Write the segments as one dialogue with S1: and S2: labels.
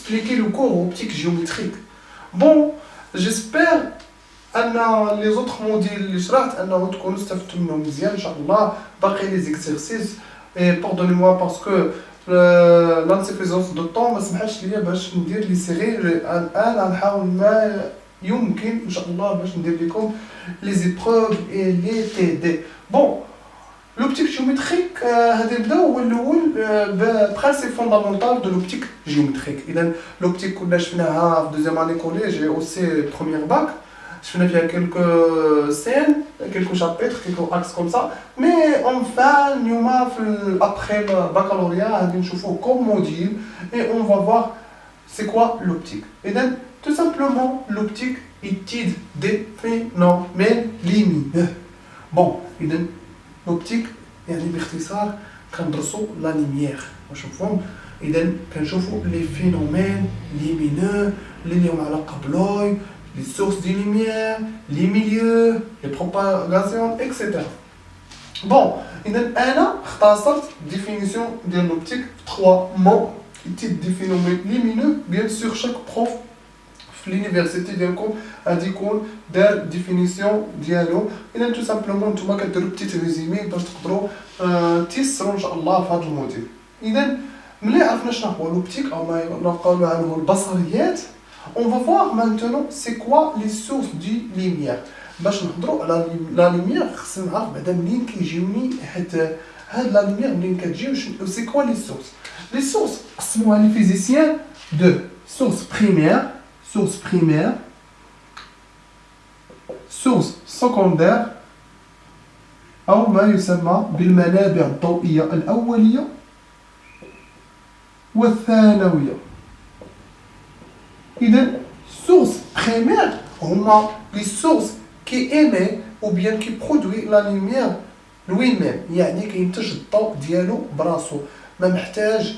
S1: expliquer le cours optique géométrique. Bon, j'espère ان لي زوطخ موديل اللي شرحت انه تكونوا استفدتوا منهم مزيان ان شاء الله. باقي لي زيكسيرسيس اي باردوني-moi باسكو لانسيفيزونس دو طون ما سمحتش ليا باش ندير لي سيري. الان غنحاول ما يمكن ان شاء الله باش ندير لكم لي زيبروف اي لي تي دي. بون لوبتيك جيومتريك هذا نبداو هو الاول ببرانسيب فوندامونتال دو لوبتيك جيومتريك. اذا لوبتيك كنا شفناها في دوزيام اني كوليج او سي بروميير باك. شفنا فيها quelques scènes, quelques chapitres, quelques axes comme ça. Mais enfin, اليوم في après le baccalauréat غادي نشوفوه comme module et on va voir c'est quoi l'optique. إذن tout simplement l'optique étude des phénomènes lumineux. Bon, إذن l'optique يعني باختصار كندرسوا la lumière. واش مفهوم؟ إذن كنشوفوا les phénomènes lumineux اللي ليهم علاقة بلوي, les sources de lumière, les milieux, les propagations, etc. Bon, أنا اختصرت définition de l'optique 3 mots type de phénomènes lumineux. Bien sûr, chaque prof في l'université ديالكم غادي يكون دار définition ديالو. إذا tout simplement نتوما كديروا petit résumé باش تقدروا تيسروا إن شاء الله في هذا الموديل. إذا ملي عرفنا شنو هو l'optique أو ما نقولوا عنه البصريات. On va voir maintenant c'est quoi les sources de lumière. باش نهضروا على لا lumière خصنا نعرف بعدا منين كيجيوني هاد لا lumière منين كتجي و c'est quoi les sources. Les sources قسموها les physiciens de source primaire, source secondaire أو ما يسمى بالمنابع الضوئية الأولية والثانوية. إذا source primaire هما les sources qui émettent ou bien qui produit la lumière lui-même. يعني كينتج الضوء ديالو براسو ما محتاج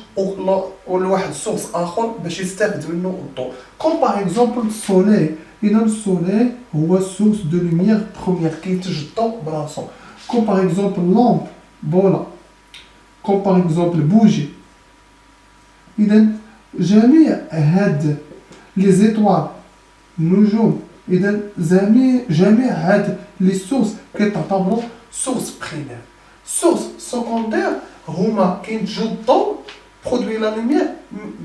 S1: لواحد سورس اخر باش يستافد منه الضوء. comme par exemple السوليل. إذا السوليل هو source de lumière première كينتج الضوء براسو. comme par exemple lampe بولا, comme par exemple bougie. إذا جميع هاد les étoiles, النجوم, إذا جميع هاد les sources كتعتبروا source primaire. source secondaire هما كينتجوا الضوء produit la lumière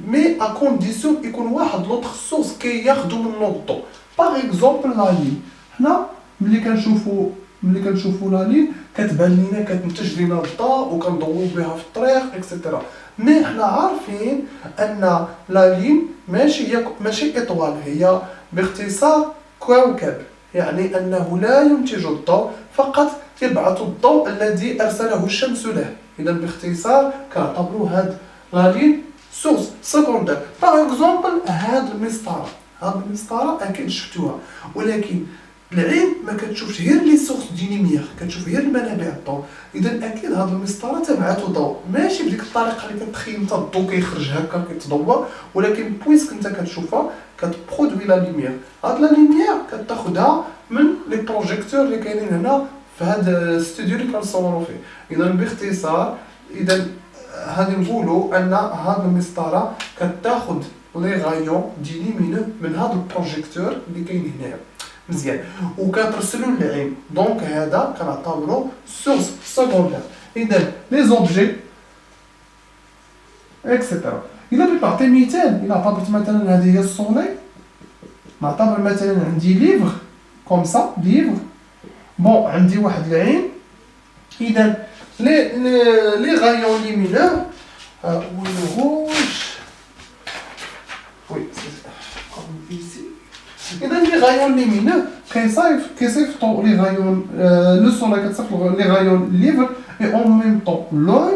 S1: mais à condition يكون واحد l'autre source كياخدو منو الضوء. par exemple la lune. حنا ملي كنشوفوا لا لين كتبان لينا كتنتج لينا الضوء وكنضويو بها في الطريق اكسيتيرا. مي حنا عارفين ان لا لين ماشي اطوال, هي باختصار كوكب. يعني انه لا ينتج الضوء فقط يبعث الضوء الذي ارسله الشمس له. اذا باختصار كنعتبروا هاد لا لين سورس سكوندير. باغ اكزومبل هاد المسطره اكيد شفتوها, ولكن العين ما كتشوفش غير لي سورس دي لوميير, كتشوف غير المنابع الضوء. اذا اكيد هاد المسطره تبعث ضوء ماشي بديك الطريقه اللي كتخيل انت الضوء كيخرج هكا كيتضوى, ولكن بويسك انت كتشوفها كتبرودوي لا لوميير. هاد لا لوميير كتاخذها من لي بروجيكتور اللي كاينين هنا في هاد الاستوديو اللي كنصوروا فيه. اذا باختصار اذا هادي نقولوا ان هاد المسطره كتاخذ لي غايون دي لومينو من هاد البروجيكتور اللي كاين هنايا مزيان وكترسلوا للعين. دونك هذا كنعتبروا سورس سكوندير. اذا لي زوبجي اكسيتيرا. الا بغيت نعطي مثال, الا اعتبرت مثلا هذه هي السوليل, نعتبر مثلا عندي ليفغ كوم سا ليفغ. بون عندي واحد العين. اذا لي غايون لومينور والروج وي ici. إذا لي غايون لومينو كيصيفطوا لي غايون لو سوليل كتصيفط لي غايون ليفر اي اون ميم طون لوي.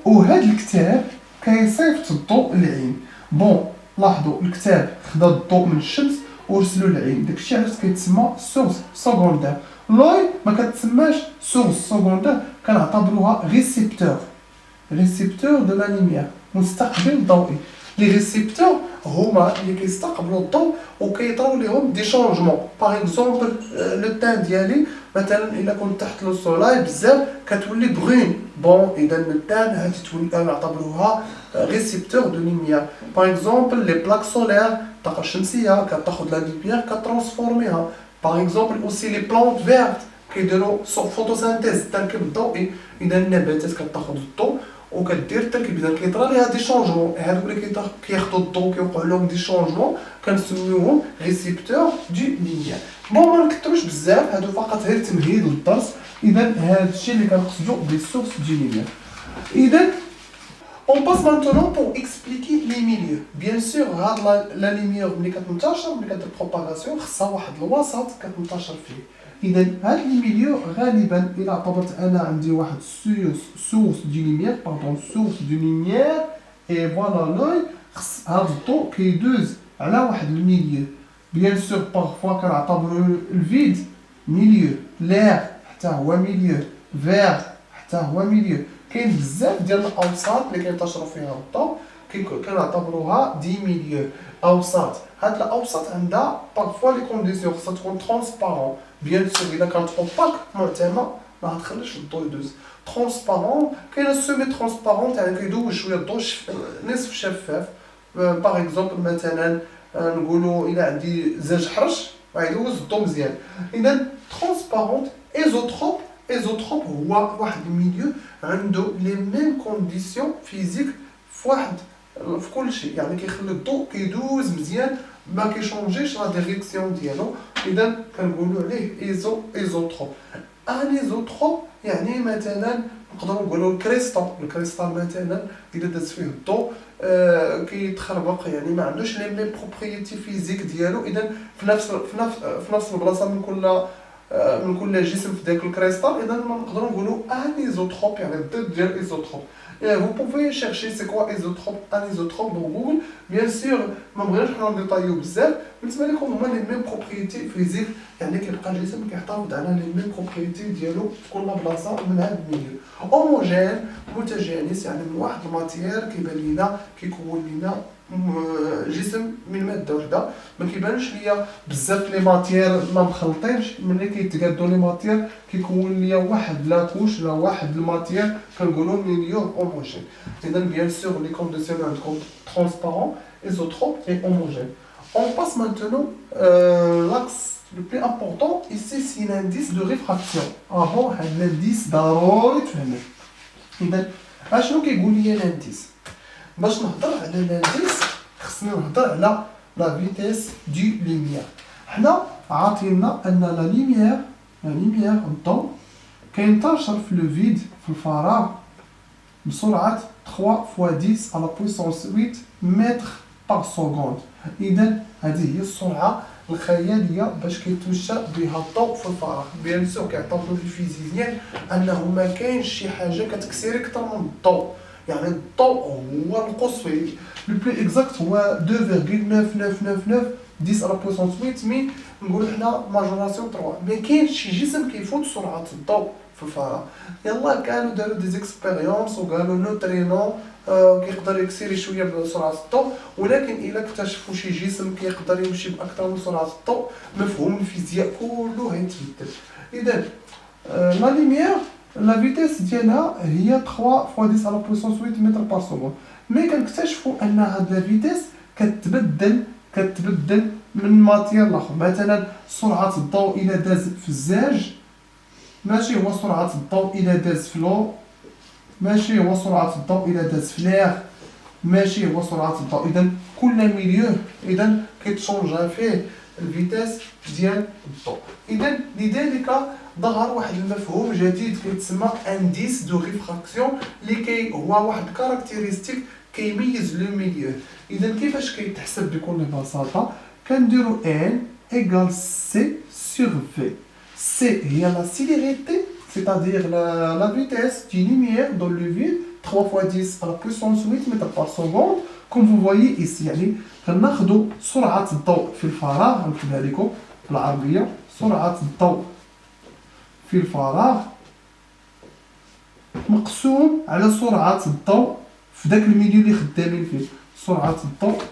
S1: و هاد الكتاب كيصيفط الضوء للعين. بون لاحظوا الكتاب خدا الضوء من الشمس ورسلو للعين, داكشي علاش كيتسمى سورس سكوندير. لوي ما كتسماش سورس سكوندير, كنعتبروها ريسيبتور دو لا لوميير, مستقبل ضوئي. لي ريسيبتور هما اللي كيستقبلوا الضوء وكيطراو ليهم دي شونجمون. باغ اكزومبل لو تان ديالي مثلا الا كنت تحت لو سولاي بزاف كتولي بغون، بون اذا لو تان هادي تولي نعتبروها ريسيبتور دو لوميير. باغ اكزومبل لي بلاك سولير الطاقه الشمسيه كتاخذ لا لوميير كترانسفورميها. باغ اكزومبل اوسي لي بلانت فيرت كيديروا فوتوسانتيز التركيب الضوئي، اذا النباتات كتاخذ الضوء وكدير التركيب، اذا كيطرا ليها دي شونجمون، هادو اللي كياخذوا الضوء كيوقع لهم دي شونجمون كنسميوهم ريسيبتور دو لوميير. بون ما نكثروش بزاف، هادو فقط غير تمهيد للدرس. اذا هادشي اللي كنقصدو بلي سورس دو لوميير. اذا on passe maintenant pour expliquer les milieux. Bien sûr هاد لا لوميير ملي كتنتشر ملي كدير بروباغاسيون خصها واحد الوسط كتنتشر فيه. اذا هاد لي ميليو غالبا الى اعتبرت انا عندي واحد سورس دو لوميير سورس دو لوميير اي فوالا لوي، خص هاد الضوء كيدوز على واحد الميليو. بيان سور بارفوا كنعتبرو الفيد ميليو، لير حتى هو ميليو، فير حتى هو ميليو. كاين بزاف ديال الاوساط اللي كينتشروا فيها الضوء كنعتبروها دي ميليو اوساط. هاد الاوساط عندها بارفوا لي كونديسيون خصها تكون ترونسبارون. بيان سور اذا كانت اوباك معتمه ما غتخليش الضوء يدوز. ترونسبارون كاينه سيمي ترونسبارون يعني كيدوز شويه الضوء نصف شفاف. باغ اكزومبل مثلا نقولوا الا عندي زاج حرش غيدوز الضوء مزيان. اذا ترونسبارون. ايزوتروب هو واحد الميليو عنده لي ميم كونديسيون فيزيك في كل شيء، يعني كيخلي الضوء كيدوز مزيان ما كيشونجيش لا ديريكسيون ديالو. اذا كنقولوا عليه ايزوتروب. ان ايزوتروب يعني مثلا نقدروا نقولوا الكريستال مثلا اذا داز فيه الضوء كيتخربق، يعني ما عندوش لي ميم بروبريتي فيزيك ديالو. اذا في نفس البلاصه من كل جسم في داك الكريستال، اذا نقدروا نقولوا ان ايزوتروب يعني الضد ديال ايزوتروب. Vous pouvez chercher c'est quoi isotrope, anisotrope dans Google. Bien sûr, ما بغيناش حنا نديطايو بزاف، بالنسبه لكم هما لي ميم بروبريتي فيزيك، يعني كيبقى الجسم كيحتفظ على لي ميم بروبريتي ديالو في كل بلاصه من هذا الميليو. هوموجين متجانس يعني من واحد الماتير كيبان لينا كيكون لينا جسم من ماده وحده. ما كيبانش ليا بزاف لي ماتير ما مخلطينش، ملي كيتقادو لي ماتير كيكون ليا واحد لاكوش ولا واحد الماتير كنقولوا ميليو هوموجين. اذا بيان سور لي كونديسيون عندكم ترونسبارون ايزوتروب اي هوموجين. On passe maintenant l'axe le plus important ici c'est l'indice de réfraction. Avant هاد l'indice ضروري تفهموه. اذا اشنو كيقول لي الانديس؟ باش نهضر على الانديس خصني نهضر على لا فيتيس دو لوميير. حنا عاطينا ان لا لوميير الضوء كينتشر في لو فيد في الفراغ بسرعه 3 fois 10 à la puissance 8 متر par seconde. اذا هذه هي السرعه الخياليه باش كيتمشى بها الضوء في الفراغ. بيان سور كيعتبروا الفيزيزيان انه ما كاينش شي حاجه كتكسير اكثر من الضوء، يعني الضوء هو القوس فيه لو بلي اكزاكت هو 2.9999 10 على بويسونس 8 مي نقولوا حنا ماجوراسيون 3. ما كاينش شي جسم كيفوت سرعه الضوء في الفراغ. يلا كانوا داروا دي زيكسبيريونس وقالوا نوترينو كيقدر يكسيري شويه بسرعه الضوء، ولكن الا اكتشفوا شي جسم كيقدر يمشي باكثر من سرعه الضوء مفهوم الفيزياء كله غيتبدل. اذا لا لوميير لا فيتيس ديالها هي 3 fois 10 على بويسونس 8 متر بار سكوند. مي كنكتشفوا ان هاد لا فيتيس كتبدل من ماتير لاخر. مثلا سرعه الضوء الى داز في الزاج ماشي هو سرعه الضوء الى داز في لو، ماشي هو سرعه الضوء الى داز في لير، ماشي هو سرعه الضوء. اذا كل ميليو اذا كيتشونجا فيه الفيتاس ديال الضوء. اذا لذلك ظهر واحد المفهوم جديد كيتسمى انديس دو ريفراكسيون اللي هو واحد كاركتيرستيك كيميز لو ميليو. اذا كيفاش كيتحسب بكل بساطه؟ كنديرو ان ايغال سي سور في. سي هي لا سيليريتي c'est-à-dire la vitesse du lumière dans le vide 3 fois 10 à la puissance 8 mètres par seconde comme vous voyez ici. يعني كناخذوا سرعه الضوء في الفراغ، نكتبها لكم بالعربيه، سرعه الضوء في الفراغ مقسوم على سرعه الضوء في داك الميليو اللي خدامين فيه. سرعة الضوء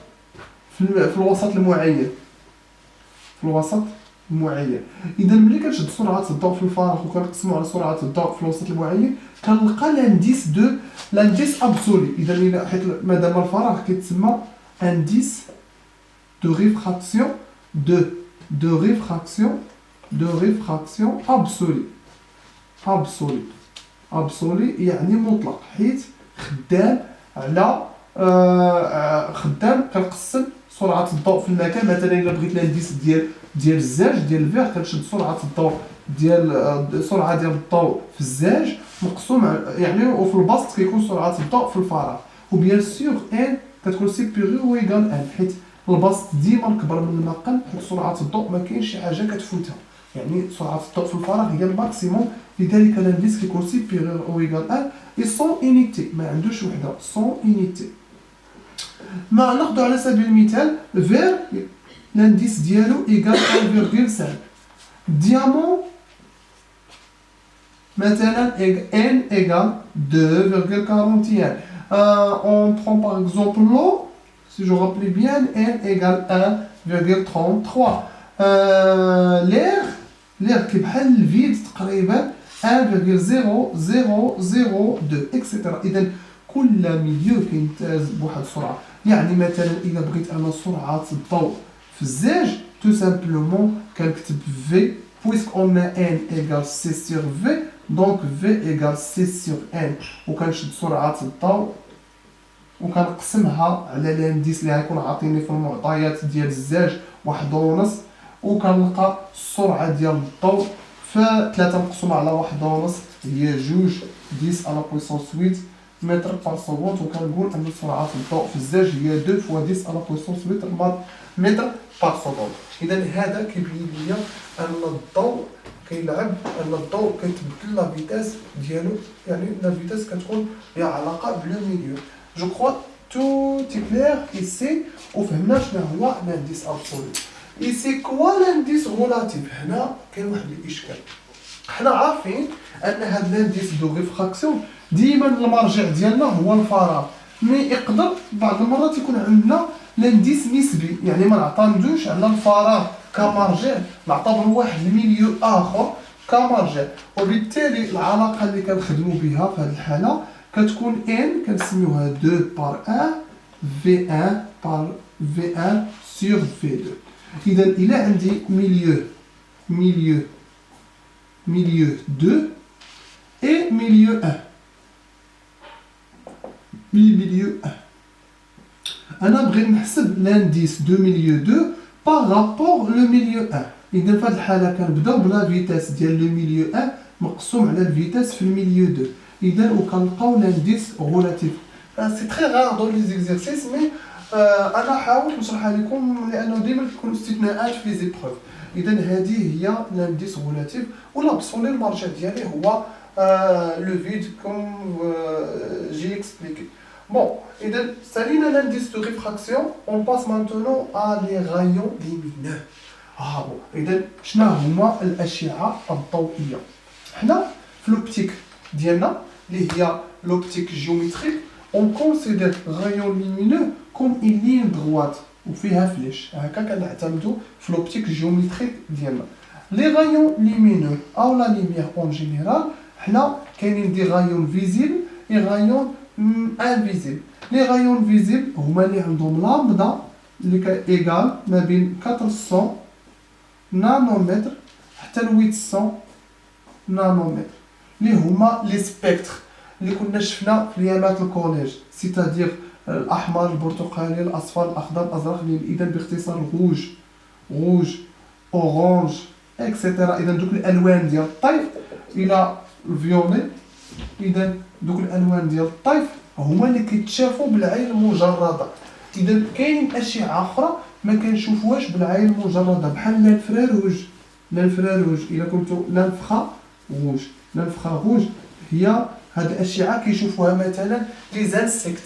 S1: في الوسط المعين، في الوسط المعين. اذا ملي كنشد سرعه الضوء في الفراغ وكنقسمو على سرعه الضوء في الوسط المعين كنلقى لانديس ابسولي. اذا حيت مادام الفراغ كيتسمى انديس دو ريفراكسيون دو ريفراكسيون ابسولي يعني مطلق، حيت خدام على خدام كنقسم سرعه الضوء في المكان. مثلا الا بغيت لانديس ديال الزاج ديال الفيغ كنشد سرعه الضوء ديال سرعه ديال الضوء في الزاج مقسوم يعني، وفي البسط كيكون سرعه الضوء في الفراغ. وبيان سور ان كتكون سيبيريور و ايكال ان، حيت البسط ديما كبر من المقام، حيت سرعه الضوء ما كاينش شي حاجه كتفوتها، يعني سرعه الضوء في الفراغ هي الماكسيموم. لذلك لانديس كيكون سيبيريور او ايكال ان اي سون اونيتي، ما عندوش وحده، سون اونيتي. ما ناخذ على سبيل المثال فير l'indice ديالو ايكال 1.5. ديامون مثلا n égale 2,41. On prend par exemple l'eau, si je rappelle bien, n égale 1,33. l'air qui بحال الفيد تقريبا 1,0002 etc. اذا كل مليو كيمتاز بواحد السرعه. يعني مثلا الا بغيت انا سرعه الضوء في الزاج tout simplement كنكتب v puisque on a n égale c sur v, donc v égale c sur n. وكنشد سرعه الضوء وكنقسمها على لانديس اللي غيكون عاطيني في المعطيات ديال الزاج 1.5، وكنلقى السرعه ديال الضوء في 3 مقسومه على 1.5 هي 2 على بويسونس 8 متر بار سكوند. وكنقول ان سرعه الضوء في الزاج هي 2 فوا 10 على بويسونس 8 متر بار سكوند. اذا هذا كيبين لي ان الضوء كيلعب، ان الضوء كيتبدل لا فيتاس ديالو، يعني لا فيتاس كتكون ليها علاقه بلو ميليو. جو كخوا تو تي كلير ايسي، وفهمنا شنو هو لانديس ابسولو. ايسي كوا لانديس غولاتيف. هنا كاين واحد الاشكال، حنا عارفين ان هاد لانديس دو ريفراكسيون ديما المرجع ديالنا هو الفراغ، مي يقدر بعض المرات يكون عندنا لانديس نسبي، يعني ما نعتمدوش على الفراغ كمرجع، نعتبر واحد الميليو اخر كمرجع. وبالتالي العلاقه اللي كنخدموا بها في هذه الحاله كتكون ان كنسميوها 2 بار 1 في 1 بار في 1 سور في 2. اذا الى عندي ميليو 2 et milieu 1. milieu 1. أنا بغيت نحسب لانديس دو ميليو 2 par rapport لو ميليو 1. إذا في هذه الحالة كنبداو بلا فيتاس ديال لو ميليو 1 مقسوم على الفيتاس في الميليو 2. إذا وكنلقاو لانديس غولاتيف. سي تري رار دون لي زيكزارسيس، مي أنا حاولت نشرحها لكم لأنه ديما كيكون استثناءات في لي زيبروف. إذا هذه هي لانديس غولاتيف، والابسولي المرجع ديالي هو le vide comme j'ai expliqué. Bon, et donc, salina l'indice de réfraction, on passe maintenant à les rayons lumineux. Bon, et donc, شنو هما الأشعة الضوئية؟ حنا في l'optique ديالنا اللي هي l'optique géométrique, on considère rayon lumineux comme une ligne droite وفيها فليش. هكا كنعتمدوا في l'optique géométrique ديالنا. Les rayons lumineux ou la lumière en général, حنا كاينين دي رايون فيزيبل اي رايون انفيزيبل. لي رايون فيزيبل هما اللي عندهم لامدا اللي ايغال ما بين 400 نانومتر حتى ل 800 نانومتر، اللي هما لي سبيكتر اللي كنا شفنا في ايامات الكوليج، سيتادير الاحمر البرتقالي الاصفر الاخضر الازرق. اذا باختصار روج اورانج اكسيتيرا. اذا دوك الالوان ديال الطيف الى الفيولي، اذا دوك الالوان ديال الطيف هما اللي كيتشافوا بالعين المجرده. اذا كاين اشعه اخرى ما كنشوفوهاش بالعين المجرده بحال الانفراروج. الا كنتو الانفراروج هي هاد الاشعه كيشوفوها مثلا لي زانسيكت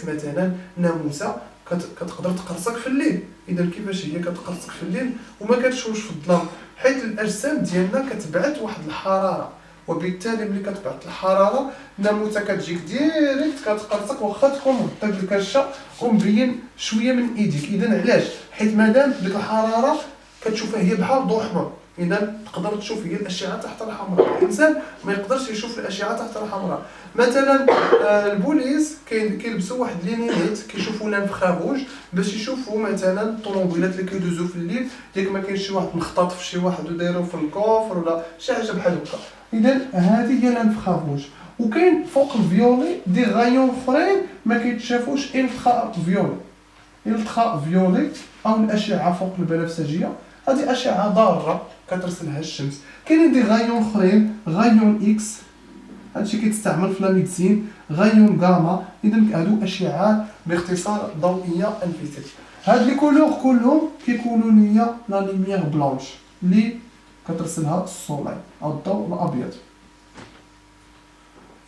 S1: مثلا ناموسه كتقدر تقرصك في الليل. اذا كيفاش هي كتقرصك في الليل وما كتشوفش في الظلام؟ حيت الاجسام ديالنا كتبعث واحد الحراره، وبالتالي ملي كتبعث الحراره الناموسه كتجيك ديريكت كتقرصك واخا تكون مغطي بالكرشه ومبين شويه من ايديك. اذا علاش؟ حيت مادام ديك الحراره كتشوفها هي بحال ضوء احمر، اذا تقدر تشوف هي الاشعه تحت الحمراء. الانسان ما يقدرش يشوف الاشعه تحت الحمراء. مثلا البوليس كيلبسوا واحد لينينيت كيشوفوا لانفخاروج باش يشوفوا مثلا الطوموبيلات اللي كيدوزوا في الليل ياك ما كاينش شي واحد مختطف شي واحد ودايرو في الكوفر ولا شي حاجه بحال هكا. اذا هذه هي لانفخاروج. وكاين فوق الفيولي دي غايون اخرين ما كيتشافوش الترا فيولي. الترا فيولي او الاشعه فوق البنفسجيه، هذه اشعه ضاره كترسلها الشمس. كاينين دي غايون اخرين، غايون اكس هادشي كيتستعمل في لا ميديسين، غايون غاما. اذا هادو اشعات باختصار ضوئيه انفيزيبل. هاد لي كولور كلهم كيكونوا ليا لا لوميير بلانش اللي كترسلها السولاي او الضوء الابيض.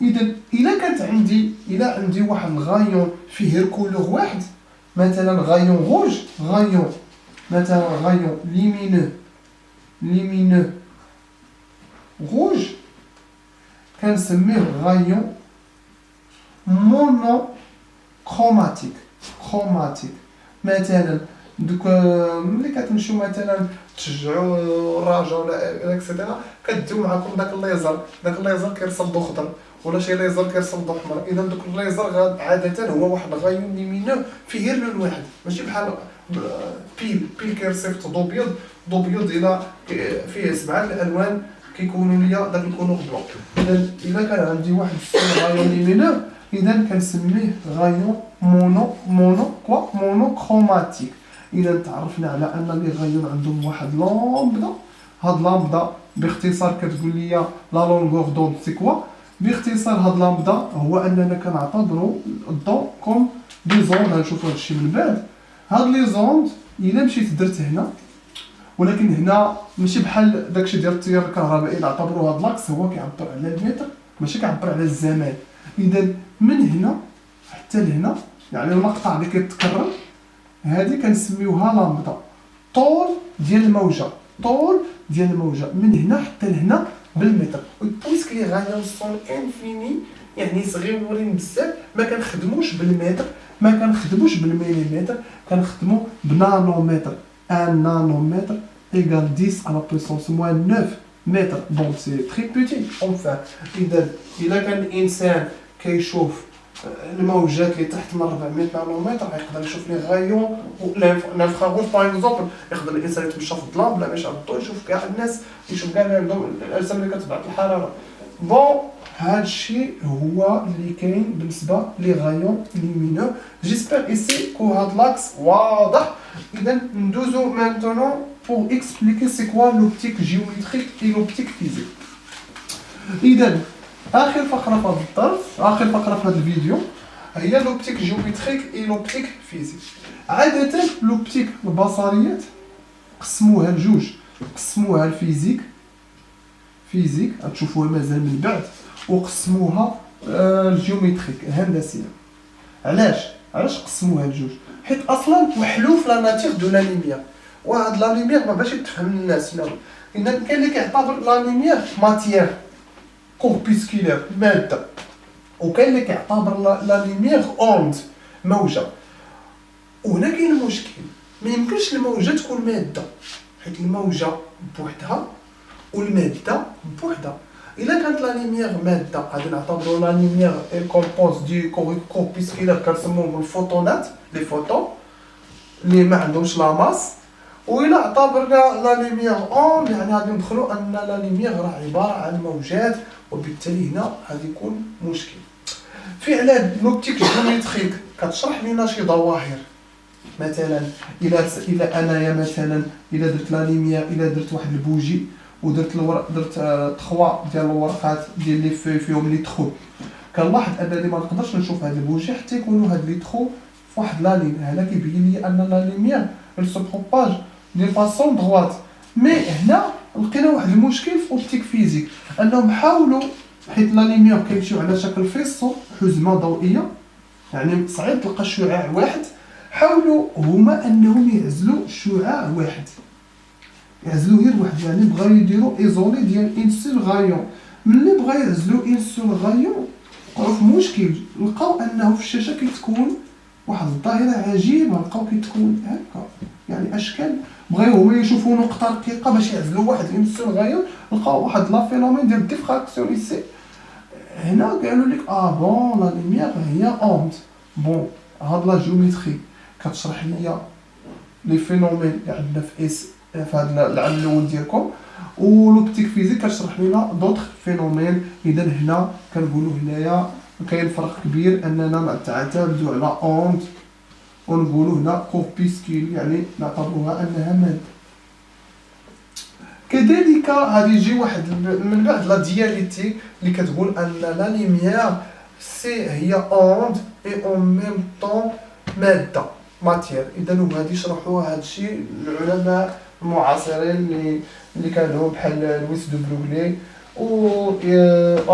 S1: اذا الا عندي واحد الغايون فيه غير كولور واحد، مثلا غايون روج، غايون مثلا غايون ليمينو روج، كنسميه غايون مونو كروماتيك. مثلا دوك ملي كتمشيو مثلا تشجعوا الراجا ولا اكسيتيرا كديو معاكم داك الليزر كيرسل ضو خضر ولا شي ليزر كيرسل ضو احمر. اذا دوك الليزر عاده هو واحد الغايون ليمينو فيه غير لون واحد، ماشي بحال بيل كيرسيفط ضو بيض الى فيه 7 الالوان كيكونوا ليا داك الكولور بلون. اذا كان عندي واحد غايون ليمينو اذا كنسميه غايون مونو كروماتيك. اذا تعرفنا على ان لي غايون عندهم واحد لامبدا. هاد لامبدا باختصار كتقول لي لا لونغور دون سي كوا. باختصار هاد لامبدا هو اننا كنعتبروا الضوء كوم دي زوند. غنشوفوا هادشي من بعد. هاد لي زوند الا مشيت درت هنا، ولكن هنا ماشي بحال داكشي ديال التيار الكهربائي. نعتبروا هاد لاكس هو كيعبر على المتر ماشي كيعبر على الزمان. اذا من هنا حتى لهنا يعني المقطع اللي كيتكرر هذه كنسميوها لامبدا، طول ديال الموجه من هنا حتى لهنا بالمتر. بويسك لي غايون سون انفيني يعني صغيورين بزاف ما كنخدموش بالمتر ما كنخدموش بالمليمتر، كنخدموا بنانومتر. ان نانومتر ايكال 10 على بويسونس موان 9 متر. دونك سي تري بوتي اونفان. اذا الا كان الانسان كيشوف الموجات اللي تحت من 400 نانومتر يقدر يشوف لي غايون لانفراروج باغ اكزومبل. يقدر الانسان يتمشى في الظلام بلا ما يشعل الضوء يشوف كاع الناس، يشوف كاع اللي عندهم الاجسام اللي كتبعث الحراره. بون هادشي هو اللي كاين بالنسبه لي غايون ليمينو. جيسبر ايسي كو هاد لاكس واضح. اذا ندوزو مانتونون pour expliquer c'est quoi l'optique géométrique et l'optique physique. اذا اخر فقره في هذا الدرس، اخر فقره في هذا الفيديو هي لوبتيك جيومتريك اي لوبتيك فيزيك. عاده لوبتيك البصريات قسموها لجوج، قسموها الفيزيك غتشوفوها مازال من بعد، وقسموها الجيومتريك الهندسيه. علاش قسموها لجوج؟ حيت اصلا وحلو في لا ناتير دو لا لوميير. وهاد لا لوميير ما باش تفهم الناس هنا. اذا كاين اللي كيعتبر لا لوميير ماتيير كوربيسكولير ماده، وكاين اللي كيعتبر لا لوميير اوند موجه. وهنا كاين المشكل، ما يمكنش الموجه تكون ماده، حيت الموجه بوحدها والماده بوحدها. الا كانت لا لوميير ماده غادي نعتبروا لا لوميير اي كومبوز دي كوربيسكولير كنسموهم الفوتونات، لي فوتون اللي ما عندهمش لا ماس. وإلا اعتبرنا لا لوميير اون يعني غادي ندخلوا ان لا لوميير راه عباره عن موجات، وبالتالي هنا غادي يكون مشكل. فعلا لوبتيك جيومتريك كتشرح لنا شي ظواهر. مثلا الى انايا مثلا الى درت لا لوميير، الى درت واحد البوجي ودرت درت 3 ديال الورقات ديال لي في فيهم لي ترو، كنلاحظ انني ما نقدرش نشوف هاد البوجي حتى يكونوا هاد لي ترو فواحد لا لين. هنا كيبين لي ان لا لوميير elle se propage de façon droite. مي هنا لقينا واحد المشكل في اوبتيك فيزيك، انهم حاولوا حيت لا لوميير كيمشيو على شكل فيصو حزمه ضوئيه، يعني صعيب تلقى شعاع واحد. حاولوا هما انهم يعزلوا شعاع واحد، يعزلوا غير واحد، يعني بغاو يديروا ايزولي ديال ان سول غايون. ملي بغا يعزلو ان سول غايون وقعو في مشكل، لقاو انه في الشاشه كتكون واحد الظاهره عجيبه، لقاو كتكون هكا يعني اشكال، بغاو هما يشوفوا نقطه رقيقه باش يعزلوا واحد ان سول غايون، لقاو واحد لا فينومين ديال ديفراكسيون ليسي. هنا قالوا لك بون لا لوميير هي اونت. بون هاد لا جيومتري كتشرح ليا لي فينومين اللي عندنا في اس في هذا العام الاول ديالكم، ولوبتيك فيزيك كتشرح لنا دوطخ فينومين. اذا هنا كنقولوا هنايا كاين فرق كبير اننا نعتمدوا على اونت ونقولوا هنا كوربيسكيل يعني نعتبروها انها ماده. كذلك غادي يجي واحد من بعد لا دياليتيك اللي كتقول ان لا ليميير سي هي اوند اي اون ميم طون ماده ماتير. اذا هما غادي يشرحوا هذا الشيء العلماء المعاصرين اللي كانوا بحال لويس دو بروغلي و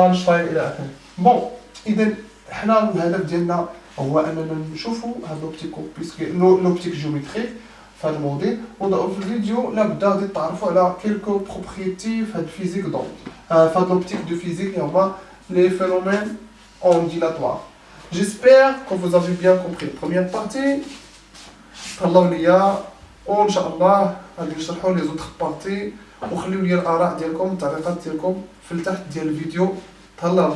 S1: اينشتاين الى اخره. بون اذا حنا الهدف ديالنا هو اننا نشوفوا هاد لوبتيك جيومتريك في هذا الموديل، ونضعوا في الفيديو لابد غادي تعرفوا على كيلكو بروبريتي في هاد الفيزيك دونت في هاد لوبتيك دو فيزيك اللي هما لي فينومين ondulatoires. J'espère que vous avez bien compris la première partie. تهلاو ليا وان شاء الله غادي نشرحوا لي زوطخ بارتي، وخليو لي الاراء ديالكم والتعليقات ديالكم في التحت ديال الفيديو. تهلاو.